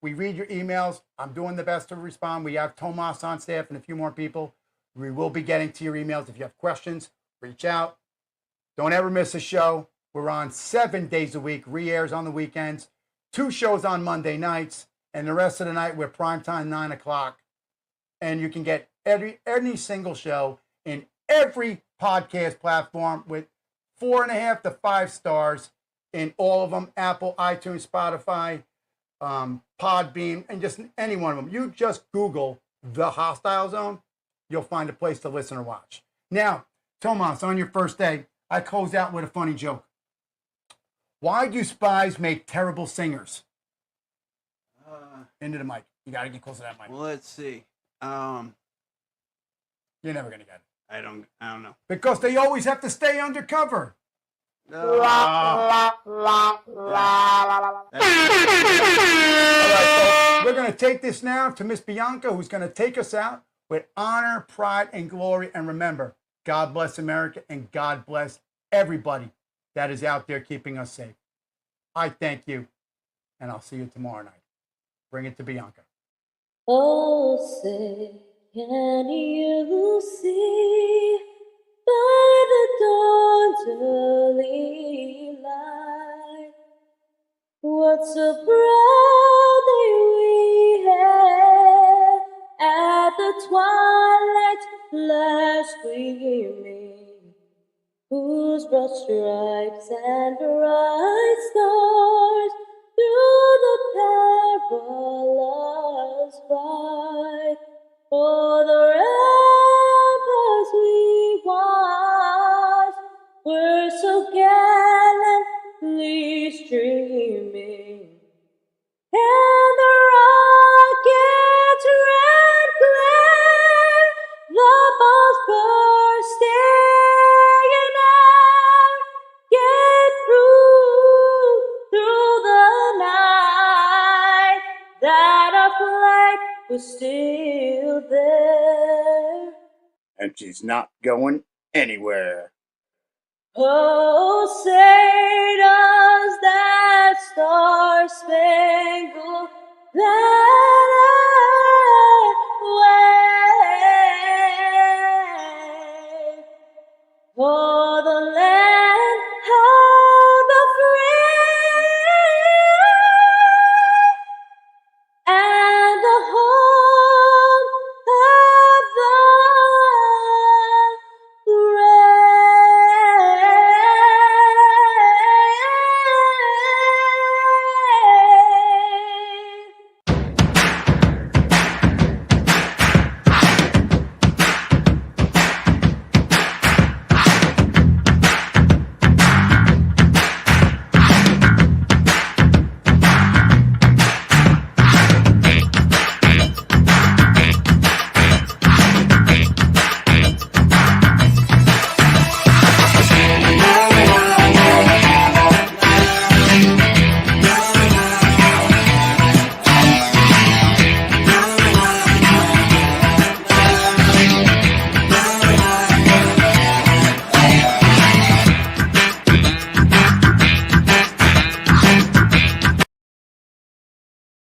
We read your emails. I'm doing the best to respond. We have Tomas on staff and a few more people. We will be getting to your emails. If you have questions, reach out. Don't ever miss a show. We're on 7 days a week, re-airs on the weekends, 2 shows on Monday nights, and the rest of the night we're primetime 9 o'clock. And you can get any single show in every podcast platform with 4.5 to 5 stars in all of them: Apple, iTunes, Spotify, Podbean, and just any one of them. You just Google The Hostile Zone. You'll find a place to listen or watch. Now, Tomas, on your first day, I close out with a funny joke. Why do spies make terrible singers? Into the mic. You got to get close to that mic. Well, let's see. You're never going to get it. I don't know. Because they always have to stay undercover. All right, folks, we're going to take this now to Miss Bianca, who's going to take us out with honor, pride, and glory. And remember, God bless America, and God bless everybody that is out there keeping us safe. I thank you, and I'll see you tomorrow night. Bring it to Bianca. Oh, say, can you see by the dawn's early light what so proudly we hailed at the twilight's last gleaming, whose broad stripes and bright stars through the perilous fight o'er the ramparts we watched were so gallantly streaming, and the rocket's red glare, the balls bursting in air, get through the night, that our flag was still there. And she's not going anywhere. Oh, say does that star-spangled banner